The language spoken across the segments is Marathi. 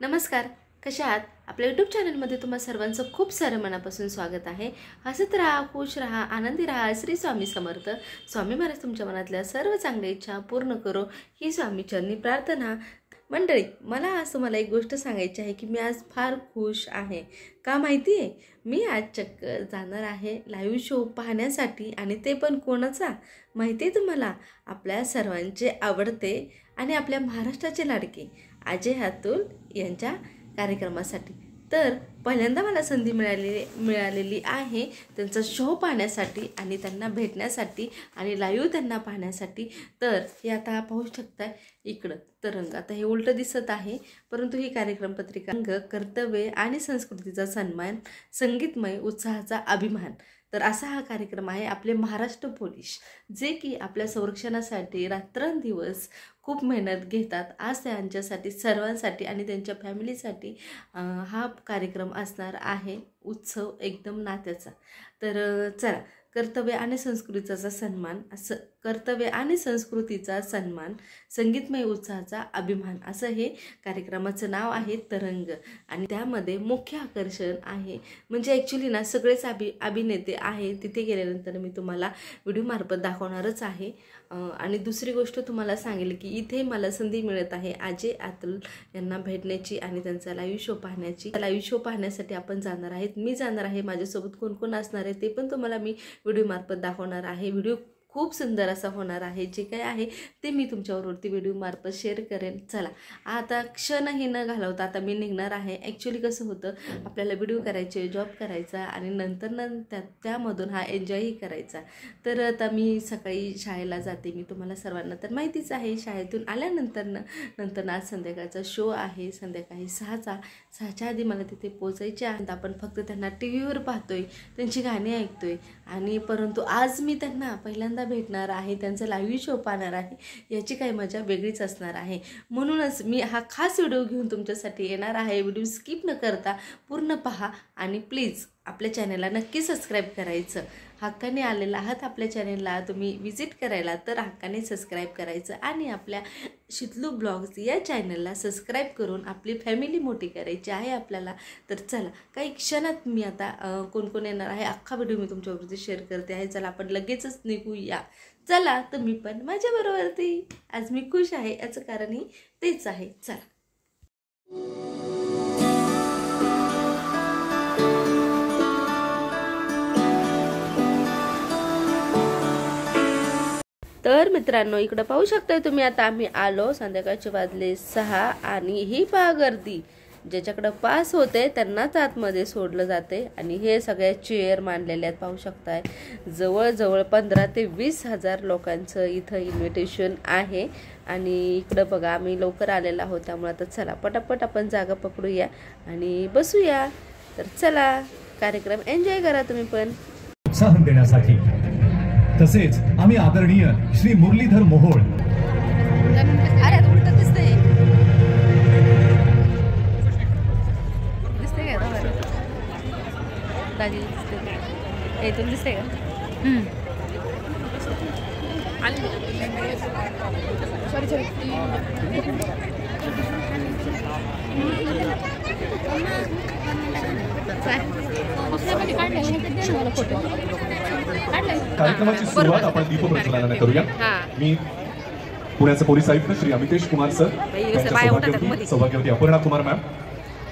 नमस्कार, कशा आहात? आपल्या यूट्यूब चॅनलमध्ये तुम्हा सर्वांचं खूप सारं मनापासून स्वागत आहे। हसत राहा, खुश राहा, आनंदी राहा। श्री स्वामी समर्थ। स्वामी महाराज तुमच्या मनातल्या सर्व चांगल्या इच्छा पूर्ण करो ही स्वामी चरणी प्रार्थना। मंडळी, मला आज तुम्हाला एक गोष्ट सांगायची आहे की मी आज फार खुश आहे। का माहिती आहे? मी आज चक्क जाणार आहे लाईव्ह शो पाहण्यासाठी, आणि ते पण कोणाचा माहिती आहे तुम्हाला? आपल्या सर्वांचे आवडते आणि आपल्या महाराष्ट्राचे लाडके अजय अतुल यांच्या कार्यक्रमासाठी। तर पहिल्यांदा मला संधी मिळालेली आहे त्यांचा शो पाहण्यासाठी आणि त्यांना भेटण्यासाठी आणि लाईव्ह त्यांना पाहण्यासाठी। तर हे आता पाहू शकता इकडं तरंग, आता हे उलटं दिसत आहे, परंतु ही कार्यक्रम पत्रिका कर्तव्य आणि संस्कृतीचा सन्मान, संगीतमय उत्साहाचा अभिमान। तर असा हा कार्यक्रम आहे। आपले महाराष्ट्र पोलीस जे की आपल्या संरक्षणासाठी रात्रंदिवस खूप मेहनत घेतात, आज त्यांच्यासाठी सर्वांसाठी आणि त्यांच्या फॅमिलीसाठी हा कार्यक्रम असणार आहे, उत्सव एकदम नात्याचा। तर चला, कर्तव्य आणि संस्कृतीचा सन्मान, असं कर्तव्य आणि संस्कृतीचा सन्मान, संगीतमय उत्साहाचा अभिमान, असं हे कार्यक्रमाचं नाव आहे तरंग। आणि त्यामध्ये मुख्य आकर्षण आहे म्हणजे ॲक्च्युली ना सगळेच अभिनेते आहे। तिथे गेल्यानंतर मी तुम्हाला व्हिडिओ मार्फत दाखवणारच आहे। आणि दुसरी गोष्ट तुम्हाला सांगेल की इथे मला संधी मिळत आहे अजय अतुल यांना भेटण्याची आणि त्यांचा लाईव्ह शो पाहण्याची। लाईव्ह शो पाहण्यासाठी आपण जाणार आहेत, मी जाणार आहे, माझ्यासोबत कोण कोण असणार आहे ते पण तुम्हाला मी व्हिडिओ मार्फत दाखवणार आहे। व्हिडिओ खूप सुंदर असा होणार आहे, जे काय आहे ते मी तुमच्यावरती व्हिडिओ मार्फत शेअर करेन। चला, आता क्षणही न घालवता आता मी निघणार आहे। ॲक्च्युली कसं होतं, आपल्याला व्हिडिओ करायचे, जॉब करायचा आणि नंतर त्यामधून हा एन्जॉयही करायचा। तर आता मी सकाळी शाळेला जाते, मी तुम्हाला सर्वांना तर माहितीच आहे। शाळेतून आल्यानंतर आज संध्याकाळचा शो आहे, संध्याकाळी 6च्या आधी मला तिथे पोचायचे आहे। आपण फक्त त्यांना टी व्हीवर पाहतोय, त्यांची गाणी ऐकतोय, आणि परंतु आज मी त्यांना पहिल्यांदा भेटणार आहे, त्यांचा लाईव्ह शो पाहणार आहे, याची काही मजा वेगळीच असणार आहे। म्हणूनच मी हा खास व्हिडिओ घेऊन तुमच्यासाठी येणार आहे। व्हिडिओ स्किप न करता पूर्ण पहा आणि प्लीज आपल्या चॅनलला नक्की सबस्क्राईब करायचं। हक्काने आलेला आहात आपल्या चॅनलला तुम्ही विजिट करायला, तर हक्काने सबस्क्राईब करायचं आणि आपल्या शितलू ब्लॉग्स या चॅनलला सबस्क्राईब करून आपली फॅमिली मोठी करायची आहे आपल्याला। तर चला, काही क्षणात मी आता कोण कोण येणार आहे अख्खा व्हिडिओ मी तुमच्यावरती शेअर करते आहे। चला, आपण लगेचच निघूया। चला, तुम्ही पण माझ्याबरोबरती। आज मी खुश आहे, याचं कारणही तेच आहे। चला, तर मित्रांनो, इकडे पाहू शकता तुम्ही, आता आम्ही आलो, संध्याकाळचे वाजले 6 आणि ही पहा गर्दी। ज्याच्याकडे पास होते त्यांनाच आतमध्ये सोडलं जाते आणि हे सगळ्या चेअर मांडलेल्या आहेत, पाहू शकताय। जवळजवळ 15 ते 20 हजार लोकांचं इथं इन्व्हिटेशन आहे। आणि इकडे बघा, आम्ही लवकर आलेला आहोत, त्यामुळे आता चला पटापट आपण जागा पकडूया आणि बसूया। तर चला, कार्यक्रम एन्जॉय करा तुम्ही पण। उत्साह देण्यासाठी तसेच आम्ही आदरणीय श्री मुरलीधर मोहोळ दिसते का? कार्यक्रमाची सुरुवात आपण दीपप्रज्वलनाने करूया। मी पुण्याचे पोलीस आयुक्त श्री अमितेश कुमार सर, सौभाग्यवती अपर्णा कुमार मॅम,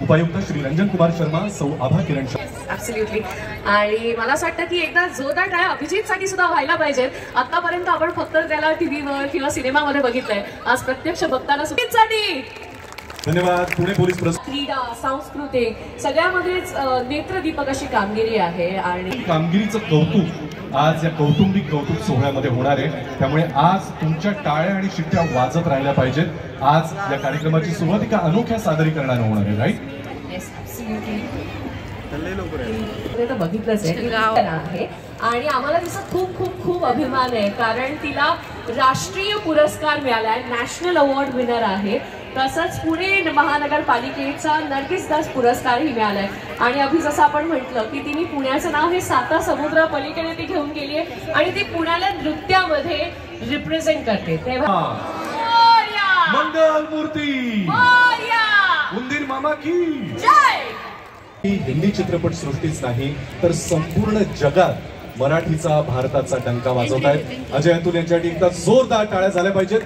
उपायुक्त श्री रंजन कुमार शर्मा, सौ आभा किरण शर्मा। ऍब्सोल्युटली। आणि मला असं वाटतं की एकदा जोरदार टाळ्या अभिजितसाठी सुद्धा व्हायला पाहिजेत। आतापर्यंत आपण फक्त त्याला टीव्हीवर किंवा सिनेमामध्ये बघितलंय, आज प्रत्यक्ष बघताना सुखीसाठी धन्यवाद। पुणे पोलीस क्रीडा, सांस्कृतिक सगळ्यामध्येच नेत्रदीपक अशी कामगिरी आहे आणि कामगिरीचं कौतुक आज या कौटुंबिक कौतुक सोहळ्यामध्ये होणार आहे। त्यामुळे आज तुमच्या टाळ्या आणि शिट्ट्या वाजत राहिल्या पाहिजेत। आज या कार्यक्रमाची सुरुवात एका अनोख्या सादरीकरणाने होणार आहे, राईट? बघितलंच आहे आणि आम्हाला तिचा खूप खूप खूप अभिमान आहे, कारण तिला राष्ट्रीय पुरस्कार मिळालाय, नॅशनल अवॉर्ड विनर आहे। तसंच पुणे महानगरपालिकेचा नर्गिसदास पुरस्कारही मिळालाय। आणि अभि जसं आपण म्हटलं की तिने पुण्याचं नाव हे 7 समुद्र पलीकडे ती घेऊन गेली आहे आणि ती पुण्याला नृत्यामध्ये रिप्रेझेंट करते। तेव्हा मंगल मूर्ती, उंदीर सारेगामा की ही हिंदी चित्रपट सृष्टीच नाही तर संपूर्ण जगात मराठीचा भारताचा डंका वाजवतायत. अजय अतुल यांच्यासाठी एकदा जोरदार टाळ्या झाल्या पाहिजेत.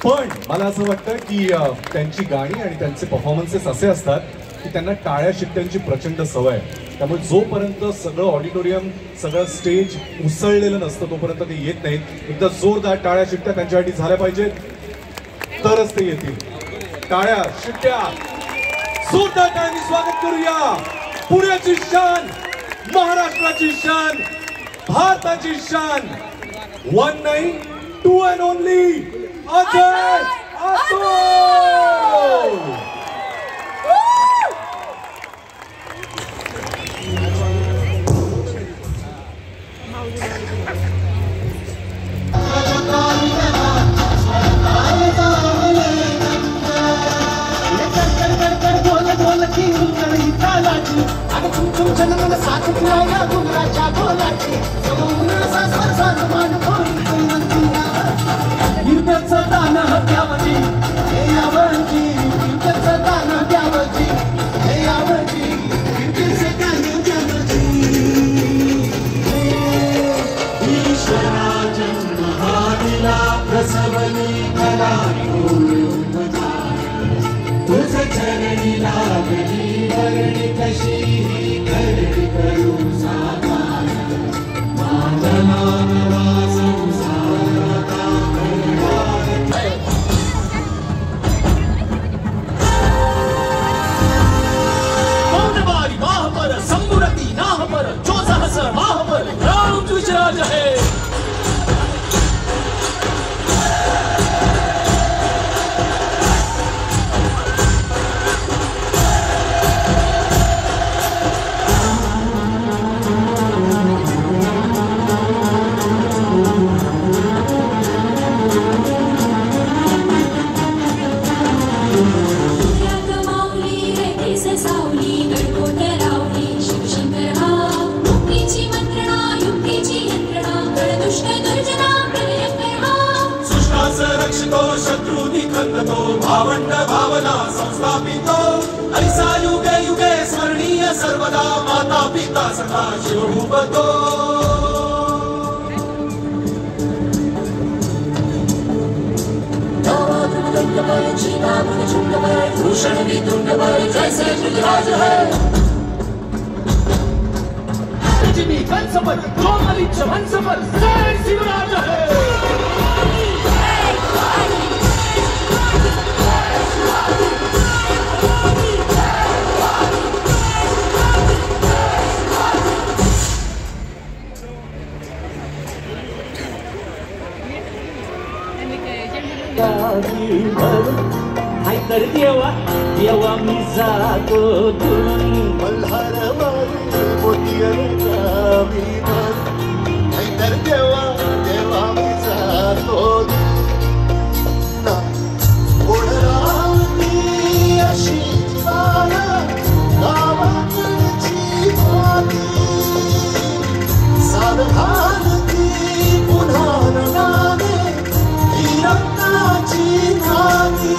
पण मला असं वाटतं की त्यांची गाणी आणि त्यांचे परफॉर्मन्सेस असे असतात की त्यांना टाळ्या शिट्ट्यांची प्रचंड सवय आहे. त्यामुळे जोपर्यंत सगळं ऑडिटोरियम सगळं स्टेज उसळलेलं नसतं तोपर्यंत ते येत नाहीत. एकदा जोरदार टाळ्या शिट्ट्या त्यांच्यासाठी झाल्या पाहिजेत तरच ते येतील. टाळ्या शिट्ट्या जोरदार टाळ्यांनी स्वागत करूया. पुण्याची शान, महाराष्ट्राची शान, भारताची शान, वन नाही two and only Ajay Atul. भावंड भावना संस्थापितो ऐसा युगे युगे स्मरणीय सर्वदा माता पिता सखा शिवभूपतो. भूषण भी तुंड पर जैसे गुजराज है कंस पर कोमलिच हंस पर जय शिवराज है. तर देवा देवा मी जातो तर देवा देवा मी जातो ओढरावती अशी गावाकडची माती सावधानती पुन्हा नामे ही रक्ताची नाती.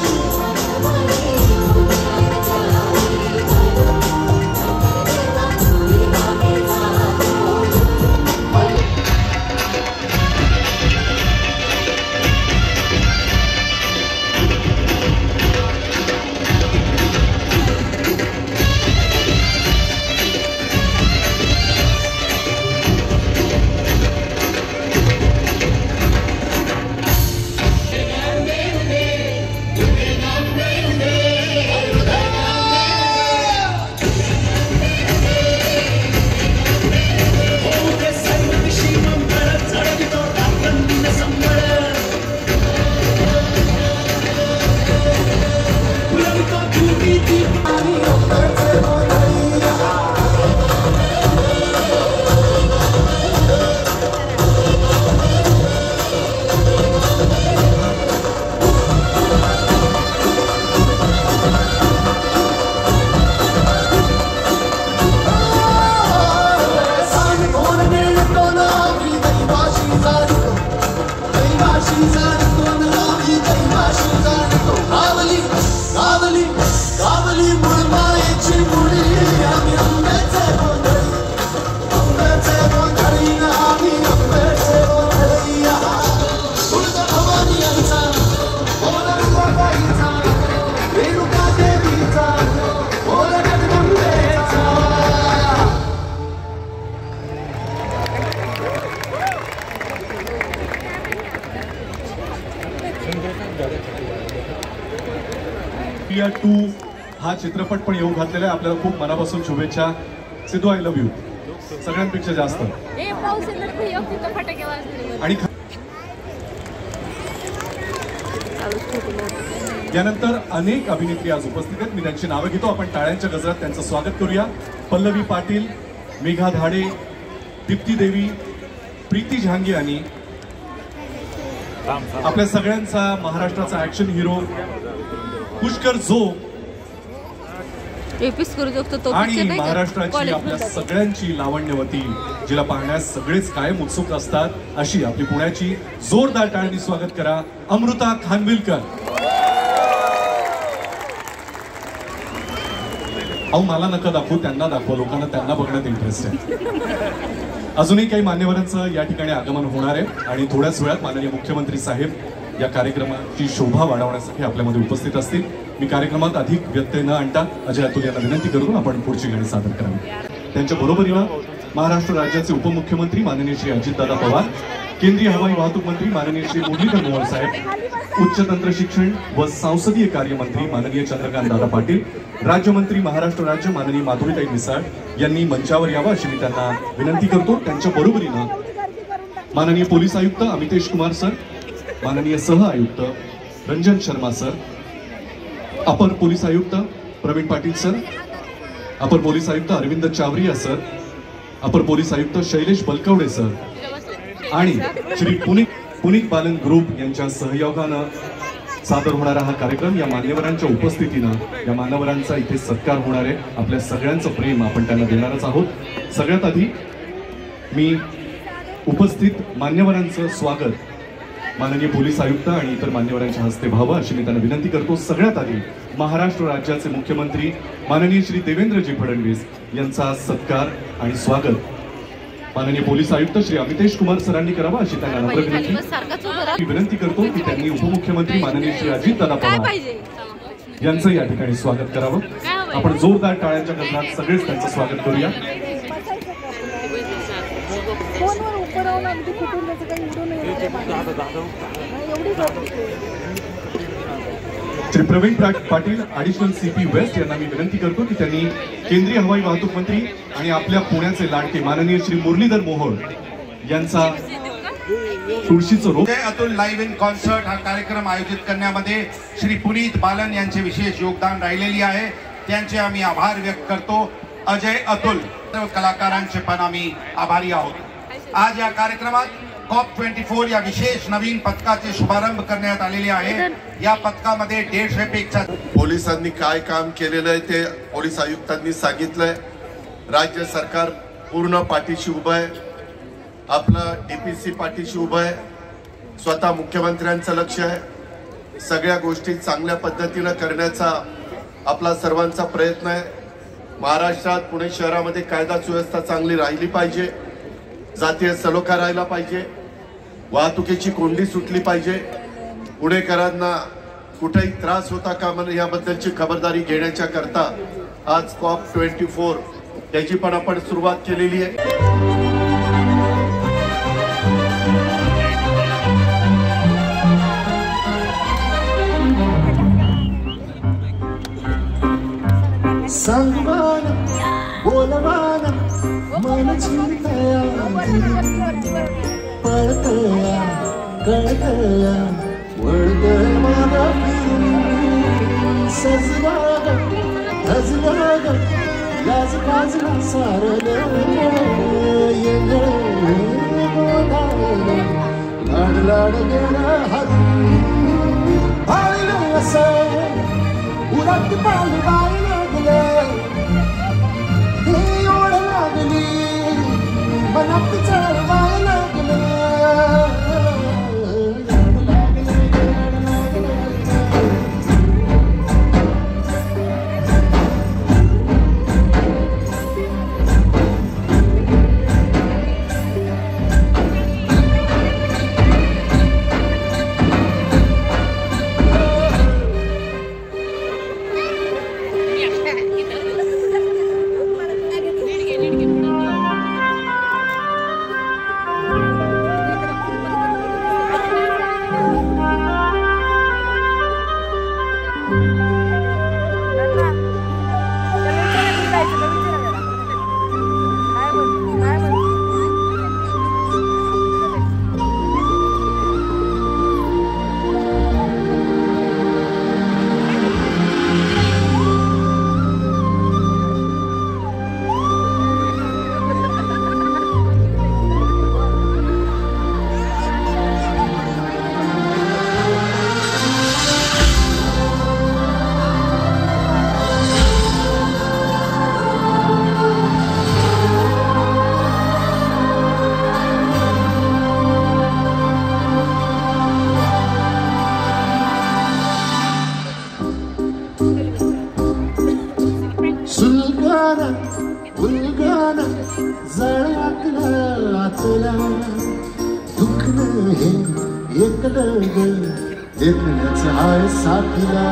आम्ही मुळमायेची मुली आम्ही आंब्याचे गोंधळी आंब्याचे गोंधळी आम्ही आंब्याचे गोंधळी भवानी यांचा बोला गाईचा रेणुका देवीचा बोला जगदंबेचा इंडिया 2 हा चित्रपट पण येऊ घातलेला आहे. आपल्याला खूप मनापासून शुभेच्छा. सिद्धू आय लव्ह यू सगळ्यांपेक्षा जास्त. आणि यानंतर अनेक अभिनेत्री आज उपस्थित आहेत. मी त्यांची नावं घेतो. आपण टाळ्यांच्या गजरात त्यांचं स्वागत करूया. पल्लवी पाटील, मेघा धाडे, दीप्ती देवी, प्रीती झांगियानी, आपल्या सगळ्यांचा महाराष्ट्राचा ऍक्शन हिरो पुष्कर जो आणि महाराष्ट्राची आपल्या सगळ्यांची लावण्यवती जिला पाहण्यास सगळेच कायम उत्सुक असतात अशी आपली पुण्याची जोरदार टाळ्यांनी स्वागत करा अमृता खानविलकर. अहो मला नका दाखवू, त्यांना दाखवा. लोकांना त्यांना बघण्यात इंटरेस्ट आहे. अजूनही काही मान्यवरांचं या ठिकाणी आगमन होणार आहे आणि थोड्याच वेळात माननीय मुख्यमंत्री साहेब या कार्यक्रमाची शोभा वाढवण्यासाठी आपल्यामध्ये उपस्थित असतील. मी कार्यक्रमात अधिक व्यत्यय न आणता अजय अतुल यांना विनंती करून आपण पुढची गाणी सादर करावी. त्यांच्या बरोबरीनं महाराष्ट्र राज्याचे उपमुख्यमंत्री माननीय श्री अजितदादा पवार, केंद्रीय हवाई वाहतूक मंत्री माननीय श्री मुरलीधर मोहोळ साहेब, उच्च तंत्र शिक्षण व संसदीय कार्य मंत्री माननीय चंद्रकांत दादा पाटील, राज्यमंत्री महाराष्ट्र राज्य माननीय माधुरीताई मिसाळ यांनी मंचावर यावं अशी मी त्यांना विनंती करतो. त्यांच्या बरोबरीनं माननीय पोलीस आयुक्त अमितेश कुमार सर, माननीय सह आयुक्त रंजन शर्मा सर, अपर पोलीस आयुक्त प्रवीण पाटील सर, अपर पोलीस आयुक्त अरविंद चावरिया सर, अपर पोलीस आयुक्त शैलेश बलकवडे सर आणि श्री पुनीत बालन ग्रुप यांच्या सहयोगानं सादर होणारा हा कार्यक्रम या मान्यवरांच्या उपस्थितीनं या मान्यवरांचा इथे सत्कार होणार आहे. आपल्या सगळ्यांचं प्रेम आपण त्यांना देणारच आहोत. सगळ्यात आधी मी उपस्थित मान्यवरांचं स्वागत माननीय पोलीस आयुक्त आणि इतर मान्यवरांच्या हस्ते व्हावं अशी मी त्यांना विनंती करतो. सगळ्यात आधी महाराष्ट्र राज्याचे मुख्यमंत्री माननीय श्री देवेंद्रजी फडणवीस यांचा सत्कार आणि स्वागत माननीय पोलीस आयुक्त श्री अमितेश कुमार सरांनी करावा अशी त्यांना नम्र विनंती करतो की त्यांनी उपमुख्यमंत्री माननीय श्री अजितदादा पवार यांचं या ठिकाणी स्वागत करावं. आपण जोरदार टाळ्यांच्या गजरात सगळेच त्यांचं स्वागत करूया. Shri Pravin Patil additional CP west यांना मी विनंती करतो की त्यांनी केंद्रीय हवाई वाहतूक मंत्री आणि आपल्या पुण्याचे लाडके माननीय श्री मुरलीधर मोहोळ यांचा तुळशीचं रोप. अतुल लाईव्ह इन कॉन्सर्ट हा कार्यक्रम आयोजित करण्यामध्ये श्री पुनीत बालन यांचे विशेष योगदान राहिलेली आहे. त्यांचे आम्ही आभार व्यक्त करतो. अजय अतुल सर्व कलाकारांचे पण आम्ही आभारी आहोत. आज या कार्यक्रमात COP24 या विशेष नवीन पथकाचे शुभारंभ करण्यात आलेले आहे. या पथकामध्ये 150 पेक्षा पोलिसांनी काय काम केलेलं आहे ते पोलीस आयुक्तांनी सांगितलंय. राज्य सरकार पूर्ण पाठीशी उभं आहे. आपलं DPC पाठीशी उभं आहे. स्वतः मुख्यमंत्र्यांचं लक्ष आहे. सगळ्या गोष्टी चांगल्या पद्धतीनं करण्याचा आपला सर्वांचा प्रयत्न आहे. महाराष्ट्रात पुणे शहरामध्ये कायदा सुव्यवस्था चांगली राहिली पाहिजे. जातीय सलोखा राहिला पाहिजे. वाहतुकीची कोंडी सुटली पाहिजे. पुणेकरांना कुठेही त्रास होता कामा नये याबद्दलची खबरदारी घेण्याच्या करता आज COP24 त्याची पण आपण सुरुवात केलेली आहे. सांगवान बोलवान मन चिंतया पळतया कळतया वळद मागा सजवाग धजवाग लाज काजला सारल येण लाड लाड गेला हरी पाळलं असं उडत पाणी वाळलं गेलं ही ओढ लागली मनात चढवायला लागलं. हे एकलं ग देखण्याचं हाय साथीला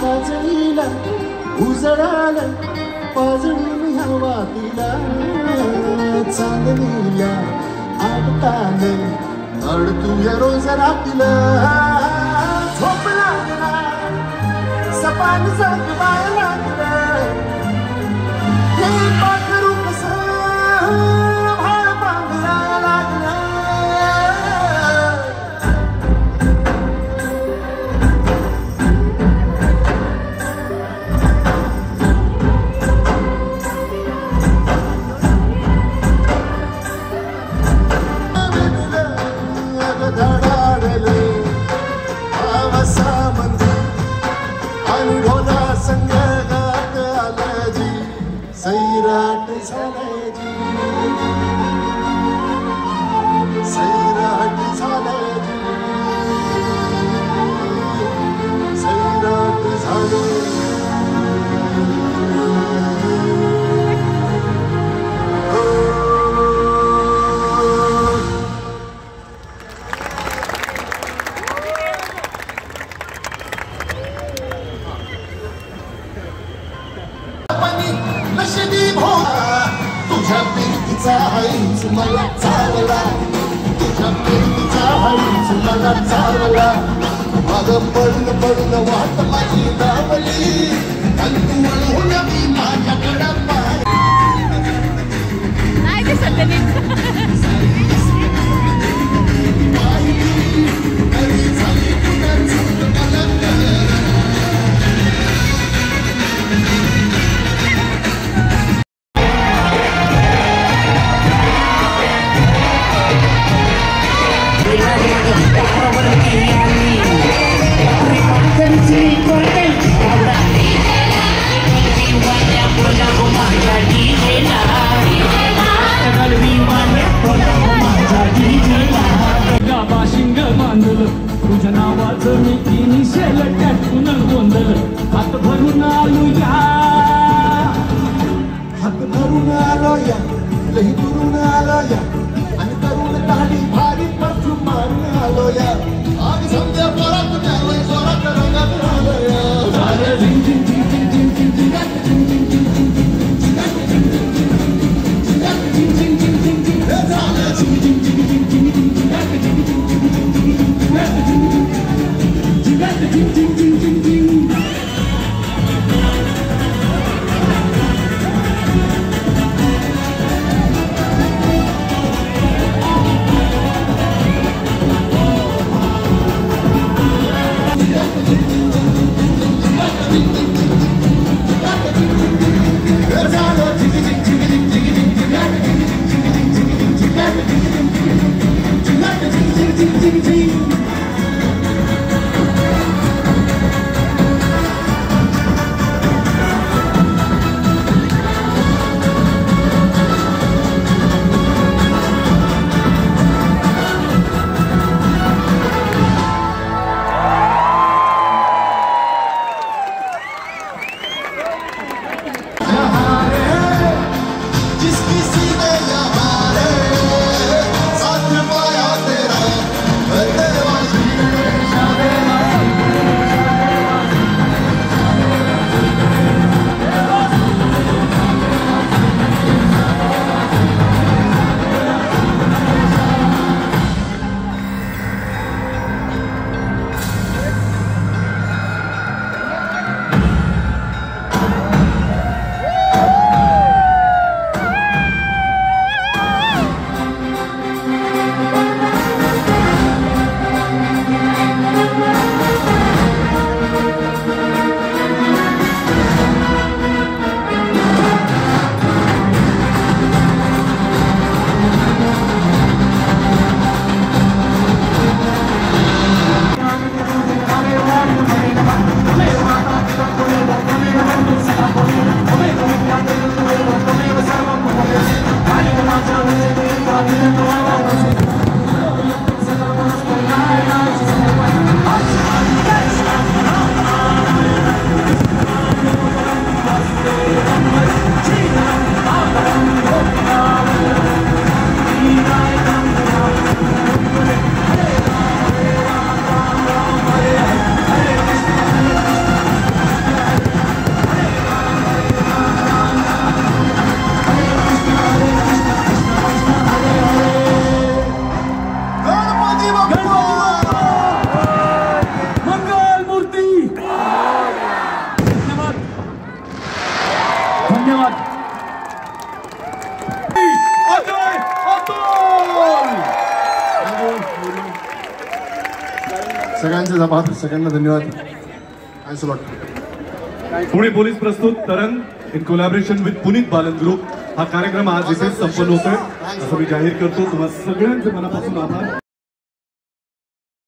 काजळीला उजळाला पाजळून ह्या वातीला चांदणीला आडताने अडतूया रोज रातीला झोप लागला सपान जग बाय लागलं हे पाखरू कसं भाळ पांघरा लागलं सैराट झालाय जी सैराट झालाय जी सैराट झालाय तुझ्या प्रीतीचा हळीच मला चावला तुझ्या प्रीतीचा हळीच मला चावला मागं पडून पडून वाट माझी दावली आणि तू म्हणून मी माझ्याकडं नाही दिसत ते नीट. शिंग बांधलं तुझ्या नावाचं मी तिन्ही शेल टॅटून गोंधळ हात भरून आलो या हात धरून आलो या लई दुरून आलो या आणि तरुण दाढी भारी परफ्यूम मारून आलो या आम्ही समजा परत न्यालोय जोरात रंगात आलो या झालं झिंग झिंग झिंग झिंग झिंग झिंग झिंग झिंग झिंग साथ पाया तेरा धन्यवाद. अजय अतुल. सगळ्यांचे आभार, सगळ्यांना धन्यवाद. Thanks a lot. Pune police प्रस्तुत Tarang in collaboration with Puneet Balan group हा कार्यक्रम आज इथे संपन्न होतोय असं मी जाहीर करतो. तुम्हा सगळ्यांचे मनापासून आभार.